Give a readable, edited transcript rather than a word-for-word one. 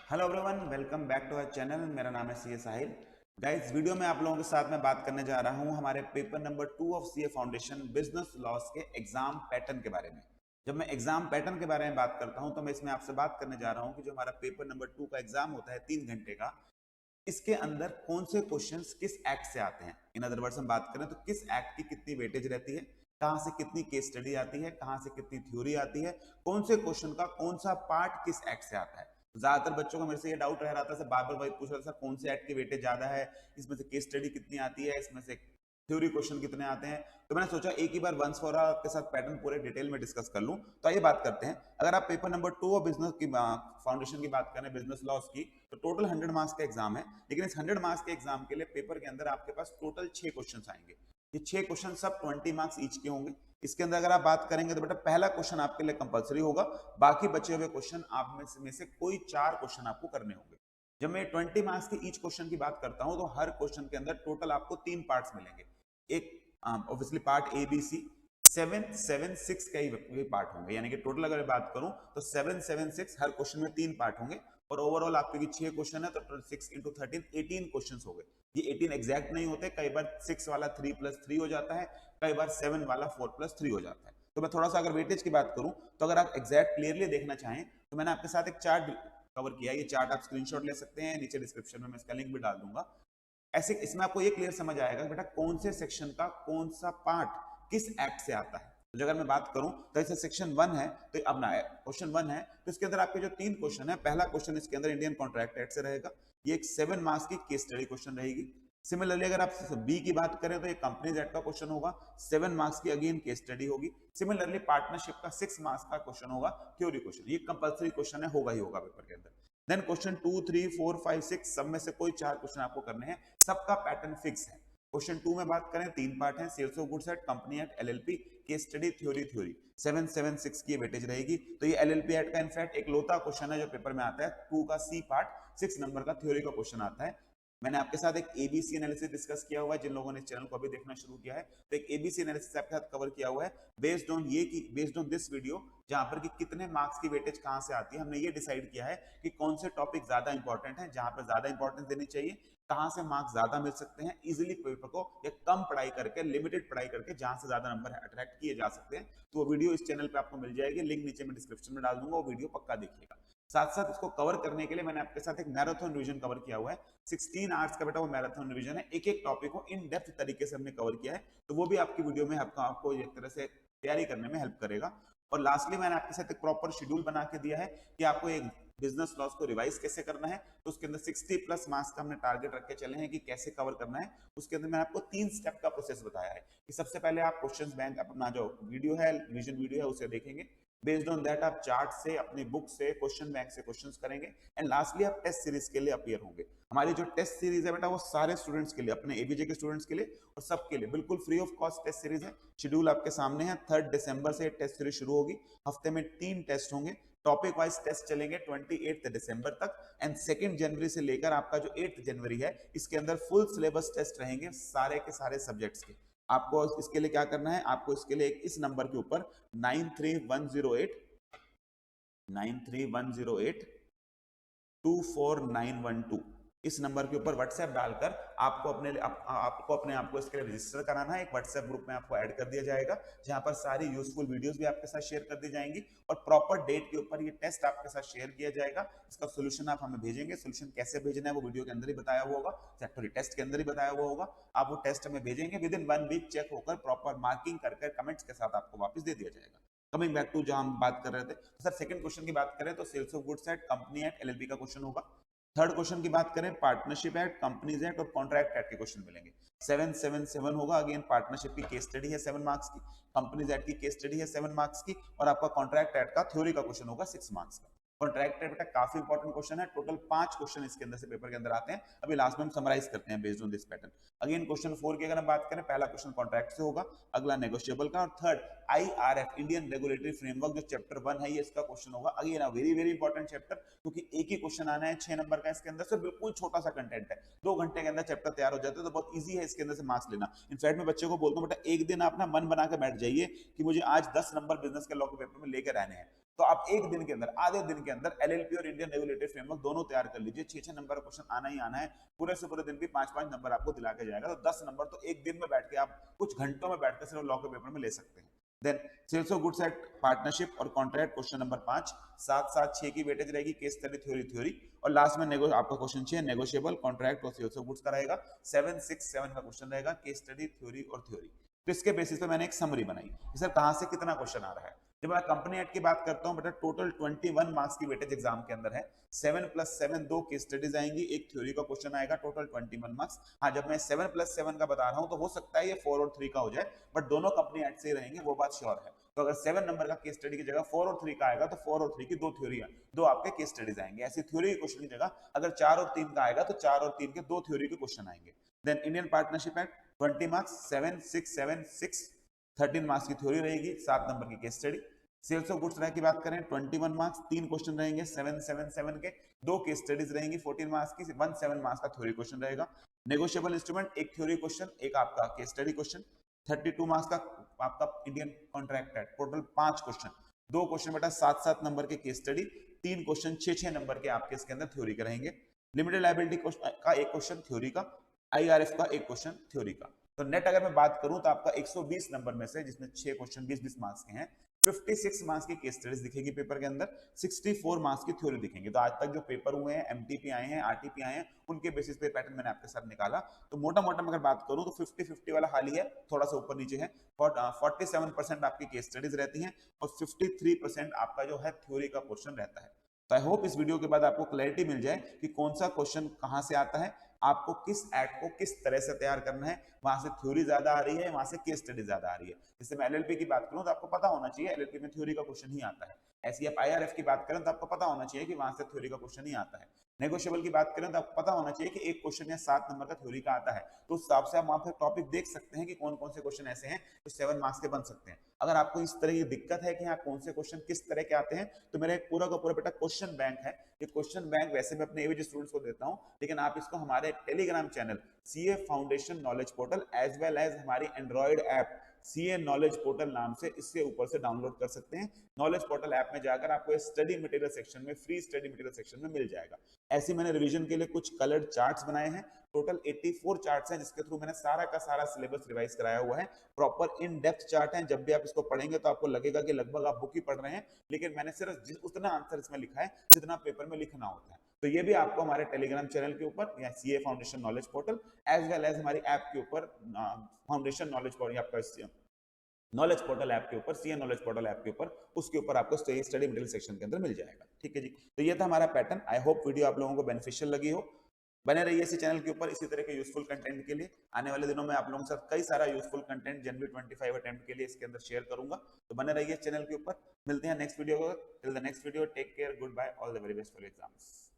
Hello everyone, welcome back to our channel. मेरा नाम है सीए साहिल। गाइस, वीडियो में आप लोगों के साथ में बात करने जा रहा हूं हमारे paper number 2 of CA foundation business loss के एग्जाम पैटर्न के बारे में। जब मैं एग्जाम पैटर्न के बारे में बात करता हूं तो मैं इसमें आपसे बात करने जा रहा हूं कि जो हमारा पेपर नंबर 2 का एग्जाम होता है 3 घंटे का, इसके अंदर कौन से क्वेश्चंस किस एक्ट से आते हैं। इन अदर वर्ड्स हम बात करें तो किस एक्ट की कितनी वेटेज रहती है, कहां से कितनी केस स्टडी आती है, कहां से कितनी थ्योरी आती है, कौन से क्वेश्चन का कौन सा पार्ट किस एक्ट से आता है। ज्यादातर बच्चों को मेरे से ये डाउट रह रहा था, बार बार वही पूछ रहा था, कौन से एक्ट की वेटेज ज्यादा है, इसमें से केस स्टडी कितनी आती है, इसमें से थ्योरी क्वेश्चन कितने आते हैं। तो मैंने सोचा एक ही बार वंस फॉर ऑल आपके साथ पैटर्न पूरे डिटेल में डिस्कस कर लूं। तो आइए बात करते हैं। अगर आप पेपर नंबर 2 और बिजनेस की फाउंडेशन की बात करें, बिजनेस लॉस की, तो टोटल 100 मार्क्स का एग्जाम है। लेकिन इस 100 मार्क्स के एग्जाम के लिए पेपर के अंदर आपके पास टोटल 6 क्वेश्चन आएंगे। ये 6 क्वेश्चन सब 20 मार्क्स ईच के होंगे। इसके अंदर अगर आप बात करेंगे तो बेटा पहला क्वेश्चन आपके लिए कंपलसरी होगा, बाकी बचे हुए क्वेश्चन आप में से कोई 4 क्वेश्चन आपको करने होंगे। जब मैं 20 मार्क्स के ईच क्वेश्चन की बात करता हूं तो हर क्वेश्चन के अंदर टोटल आपको 3 पार्ट्स मिलेंगे। एक obviously part A B C, 7 7 6 का ही पार्ट होंगे, यानी कि टोटल अगर बात करूं तो 7 7 6 हर क्वेश्चन में 3 पार्ट होंगे। और ओवरऑल आपके 6 क्वेश्चन है तो 6 इंटू 13 18 क्वेश्चन हो गए। ये 18 एग्जैक्ट नहीं होते, कई बार 6 वाला 3+3 हो जाता है, कई बार 7 वाला 4+3 हो जाता है। तो मैं थोड़ा सा अगर वेटेज की बात करूं तो अगर आप एग्जैक्ट क्लियरली देखना चाहें तो मैंने आपके साथ एक चार्ट कवर किया है। ये चार्ट आप स्क्रीनशॉट ले सकते हैं, नीचे डिस्क्रिप्शन में मैं इसका लिंक भी डाल दूंगा। ऐसे इसमें आपको ये क्लियर समझ आएगा कि बेटा कौन से सेक्शन का कौन सा पार्ट किस एक्ट से आता है। तो अगर मैं बात करूं तो जैसे सेक्शन 1 है, तो अब ना क्वेश्चन 1 है तो इसके अंदर आपके जो 3 क्वेश्चन है, पहला क्वेश्चन इसके अंदर इंडियन कॉन्ट्रैक्ट एक्ट से रहेगा। ये एक 7 मार्क्स की केस स्टडी क्वेश्चन रहेगी। सिमिलरली अगर आप बी की बात करें तो ये कंपनीज एक्ट का क्वेश्चन होगा, 7 मार्क्स की अगेन केस स्टडी होगी। सिमिलरली पार्टनरशिप का 6 मार्क्स का क्वेश्चन होगा, थ्योरी क्वेश्चन। ये कंपलसरी क्वेश्चन है, होगा ही होगा पेपर के अंदर। देन क्वेश्चन 2 3 4 5 6 सब में से कोई 4 क्वेश्चन आपको करने हैं, सबका पैटर्न फिक्स है। क्वेश्चन 2 में बात करें 3 पार्ट है, sales of goods act, company act, LLP, case study, theory. 7 7 6 की वेटेज रहेगी। तो ये एलएलपी एक्ट का इनफैक्ट एक लोता क्वेश्चन है जो पेपर में आता है। 2 का सी पार्ट 6 नंबर का थ्योरी का क्वेश्चन आता है। मैंने आपके साथ एक एबीसी एनालिसिस डिस्कस किया हुआ है, जिन लोगों ने चैनल को अभी देखना शुरू किया है तो एक एबीसी एनालिसिस आपके साथ कवर किया हुआ है। बेस्ड ऑन दिस वीडियो, जहां पर कि कितने मार्क्स की वेटेज कहां से आती है, हमने ये डिसाइड किया है कि कौन से टॉपिक ज्यादा इंपॉर्टेंट है, जहां पर ज्यादा इंपॉर्टेंस देनी चाहिए, कहां से मार्क्स ज्यादा मिल सकते हैं इजीली पेपर को, या कम पढ़ाई करके, लिमिटेड पढ़ाई करके जहां से ज्यादा नंबर अट्रैक्ट किए जा सकते हैं। तो वो वीडियो इस चैनल पे आपको मिल जाएगी, लिंक नीचे में डिस्क्रिप्शन में डाल दूंगा, वो वीडियो पक्का देखिएगा। साथ साथ इसको कवर करने के लिए मैंने आपके साथ एक मैराथन रिवीजन कवर किया हुआ है। 16 आवर्स का बेटा वो मैराथन रिवीजन है, एक एक टॉपिक को इन डेप्थ तरीके से हमने कवर किया है। तो वो भी आपकी वीडियो में आपको एक तरह से तैयारी करने में हेल्प करेगा। और लास्टली मैंने आपके साथ एक प्रॉपर शेड्यूल बना के दिया है कि आपको एक बिजनेस लॉस को रिवाइज कैसे करना है। तो उसके अंदर 60+ मार्क्स का हमने टारगेट रख के चले हैं कि कैसे कवर करना है। उसके अंदर मैंने आपको 3 स्टेप का प्रोसेस बताया है कि सबसे पहले आप क्वेश्चंस बैंक अपना जो वीडियो है, रिवीजन वीडियो है, उसे देखेंगे। बेस्ड ऑन दैट आप चार्ट से, अपनी बुक से, क्वेश्चन बैंक से क्वेश्चंस करेंगे। एंड लास्टली आप टेस्ट सीरीज के लिए अपीयर होंगे। हमारी जो टेस्ट सीरीज है बेटा वो सारे स्टूडेंट्स के लिए, अपने एबीजे के स्टूडेंट्स के लिए और सबके लिए बिल्कुल free of cost test series है। शेड्यूल आपके सामने है। 3 दिसंबर से टेस्ट सीरीज शुरू होगी। हफ्ते में 3 टेस्ट होंगे, टॉपिक वाइज टेस्ट चलेंगे 28 दिसंबर तक। एंड 2 जनवरी से लेकर आपका जो 8 जनवरी है, इसके अंदर फुल सिलेबस टेस्ट रहेंगे सारे के सारे सब्जेक्ट्स के। आपको इसके लिए क्या करना है, आपको इसके लिए इस नंबर के ऊपर 9310824912 इस नंबर के ऊपर व्हाट्सएप डालकर आपको अपने आप को इसके लिए रजिस्टर कराना है। एक व्हाट्सएप ग्रुप में आपको ऐड कर दिया जाएगा, जहां पर सारी यूजफुल वीडियोस भी आपके साथ शेयर कर दी जाएंगी और प्रॉपर डेट के ऊपर ये टेस्ट आपके साथ शेयर किया जाएगा। इसका सोल्यूशन आप हमें भेजेंगे। सोल्यूशन कैसे भेजना है वो वीडियो के अंदर ही बताया हुआ होगा, सॉरी टेस्ट के अंदर ही बताया हुआ होगा। आप वो टेस्ट हमें भेजेंगे, विद इन 1 वीक चेक होकर प्रॉपर मार्किंग करके कमेंट्स के साथ आपको वापस दे दिया जाएगा। कमिंग बैक टू जहां हम बात कर रहे थे, तो सर सेकंड क्वेश्चन की बात करें तो sales of goods act, company act, LLP का क्वेश्चन होगा। थर्ड क्वेश्चन की बात करें पार्टनरशिप एक्ट, कंपनीज एक्ट और कॉन्ट्रैक्ट एक्ट के क्वेश्चन मिलेंगे। 7 7 7 होगा। अगेन पार्टनरशिप की केस स्टडी है 7 मार्क्स की, कंपनीज एक्ट की केस स्टडी है 7 मार्क्स की, और आपका कॉन्ट्रैक्ट एक्ट का थ्योरी का क्वेश्चन होगा 6 मार्क्स का। कॉन्ट्रैक्ट एक्ट काफी इंपॉर्टेंट क्वेश्चन है। टोटल 5 क्वेश्चन इसके अंदर से पेपर के अंदर आते हैं। अभी लास्ट में हम समराइज करते हैं based on this pattern. Again question 4 की अगर हम बात करें, पहला क्वेश्चन कॉन्ट्रैक्ट से होगा, अगला नेगोशिएबल का, और third IRF Indian regulatory framework जो चैप्टर 1 है, ये इसका क्वेश्चन होगा। Again very very important chapter, क्योंकि एक ही क्वेश्चन आना है 6 नंबर का। इसके अंदर से बिल्कुल छोटा सा कंटेंट है, 2 घंटे के अंदर चैप्टर तैयार हो जाते हैं, तो बहुत ईजी है इसके अंदर से मार्क्स लेना। इनफैक्ट मैं बच्चे को बोलता हूँ बेटा एक दिन आप ना मन बना के बैठ जाइए कि मुझे आज 10 नंबर बिजनेस के लॉ के पेपर में लेकर आने हैं। तो आप एक दिन के अंदर, आधे दिन के अंदर एलएलपी और इंडियन रेगुलेटरी फ्रेमवर्क दोनों तैयार कर लीजिए। 6-6 नंबर का क्वेश्चन आना ही आना है, पूरे से पूरे दिन भी 5-5 नंबर आपको दिला के जाएगा। तो 10 नंबर तो एक दिन में बैठ के आप कुछ घंटों में बैठ के सिर्फ लॉ के पेपर में ले सकते हैं। Then sales of goods act partnership और कॉन्ट्रैक्ट क्वेश्चन नंबर 5, 7-7-6 की वेटेज रहेगी, केस स्टडी थ्योरी। और लास्ट में आपका क्वेश्चन 6 नेगोशिएबल कॉन्ट्रैक्ट और सेल्स ऑफ गुड्स का रहेगा। 7-6-7 का क्वेश्चन रहेगा, केस स्टडी थ्योरी और थ्योरी। तो इसके बेसिस पे मैंने एक समरी बनाई कि सर कहां से कितना क्वेश्चन आ रहा है। जब मैं कंपनी एक्ट की बात करता हूं बेटा, टोटल 21 मार्क्स की वेटेज एग्जाम के अंदर है। 7+7 2 केस स्टडीज आएंगी, एक थ्योरी का क्वेश्चन आएगा, टोटल 21 मार्क्स। हाँ, जब मैं 7+7 का बता रहा हूं तो हो सकता है ये 4 और 3 का हो जाए, बट दोनों कंपनी एक्ट से रहेंगे, वो बात श्योर है। तो अगर 7 नंबर का केस स्टडी की जगह 4 और 3 का आएगा तो 4 और 3 की दो थ्योरी, दो आपके केस स्टडीज आएंगे। ऐसी थ्योरी के क्वेश्चन की जगह अगर 4 और 3 का आएगा तो 4 और 3 के दो थ्योरी के क्वेश्चन आएंगे। Then Indian partnership act 20 marks, 7-6-7-6 13 marks की थ्योरी रहेगी, 7 नंबर की case study. Sales of goods की बात करें 21 मार्क्स, 3 क्वेश्चन रहेंगे 7-7-7 के, दो केस स्टडीज रहेंगी 14 मार्क्स की, 17 मार्क्स का थ्योरी क्वेश्चन रहेगा। नेगोशिएबल इंस्ट्रूमेंट, एक थ्योरी क्वेश्चन, एक आपका केस स्टडी क्वेश्चन। 32 मार्क्स का आपका Indian contract act, total 5 question, दो क्वेश्चन बेटा 7-7 नंबर के केस स्टडी, 3 क्वेश्चन 6-6 नंबर के आपके इसके अंदर थ्योरी के रहेंगे। लिमिटेड लायबिलिटी का एक क्वेश्चन थ्योरी का, आईआरएफ का एक क्वेश्चन थ्योरी का। तो नेट अगर मैं बात करूं तो आपका 120 नंबर में से, जिसमें 6 क्वेश्चन 20-20 मार्क्स के हैं, 56 मार्क्स की केस स्टडीज दिखेगी पेपर के अंदर, 64 मार्क्स की थ्योरी दिखेंगे। तो आज तक जो पेपर हुए हैं, एमटीपी आए हैं, आरटीपी आए हैं, उनके बेसिस पे पैटर्न मैंने आपके साथ निकाला। तो मोटा मोटा अगर बात करूं तो 50-50 वाला हाल ही है, थोड़ा सा ऊपर नीचे है। 47% आपकी केस स्टडीज रहती हैं और 53% आपका जो है थ्योरी का पोर्शन रहता है। तो आई होप इस वीडियो के बाद आपको क्लैरिटी मिल जाए कि कौन सा क्वेश्चन कहां से आता है, आपको किस एक्ट को किस तरह से तैयार करना है। वहां से थ्योरी ज्यादा आ रही है, वहां से केस स्टडी ज्यादा आ रही है। जैसे मैं एलएलपी की बात करूं तो आपको पता होना चाहिए एलएलपी में थ्योरी का क्वेश्चन ही आता है। ऐसी आप आईआरएफ की बात करें तो आपको पता होना चाहिए कि वहां से थ्योरी का क्वेश्चन ही आता है। नेगोशिएबल की बात करें तो आपको पता होना चाहिए कि एक क्वेश्चन या 7 नंबर का थ्योरी का आता है। तो उस हिसाब से आप वहां पर टॉपिक देख सकते हैं कि कौन कौन से क्वेश्चन ऐसे हैं जो 7 मार्क्स के बन सकते हैं। अगर आपको इस तरह की दिक्कत है कि हाँ कौन से क्वेश्चन किस तरह के आते हैं, तो मेरा एक पूरा का पूरा बेटा क्वेश्चन बैंक है। ये क्वेश्चन बैंक वैसे मैं अपने एवीजी स्टूडेंट्स को देता हूं, लेकिन आप इसको हमारे Telegram channel CA foundation knowledge portal as well as हमारी Android app CA knowledge portal नाम से इससे ऊपर से डाउनलोड कर सकते हैं। नॉलेज पोर्टल ऐप में जाकर आपको स्टडी मटेरियल सेक्शन में, फ्री स्टडी मटेरियल सेक्शन में मिल जाएगा। ऐसे मैंने रिवीजन के लिए कुछ कलर्ड चार्ट्स बनाए हैं, टोटल 84 चार्ट्स हैं, जिसके थ्रू मैंने सारा का सारा सिलेबस रिवाइज कराया हुआ है। प्रॉपर इन डेप्थ चार्ट है, जब भी आप इसको पढ़ेंगे तो आपको लगेगा कि लगभग आप बुक ही पढ़ रहे हैं, लेकिन मैंने सिर्फ उतना आंसर इसमें लिखा है जितना पेपर में लिखना होता है। तो ये भी आपको हमारे टेलीग्राम चैनल के ऊपर या CA foundation knowledge portal as well as हमारी ऐप के ऊपर फाउंडेशन नॉलेज पोर्टल, आपका नॉलेज पोर्टल ऐप के ऊपर, सीए नॉलेज पोर्टल ऐप के ऊपर, उसके ऊपर आपको स्टडी मटेरियल सेक्शन के अंदर मिल जाएगा। ठीक है जी, तो ये था हमारा पैटर्न। आई होप वीडियो आप लोगों को बेनिफिशियल लगी हो। बने रहिए इसी चैनल के ऊपर इसी तरह के यूजफुल कंटेंट के लिए। आने वाले दिनों में आप लोगों के साथ कई सारा यूजफुल कंटेंट जनवरी 25 अटेम्प्ट के लिए इसके अंदर शेयर करूंगा। तो बने रहिए चैनल के ऊपर। मिलते हैं नेक्स्ट वीडियो को। Till the next video, take care, good bye, all the very best for exams.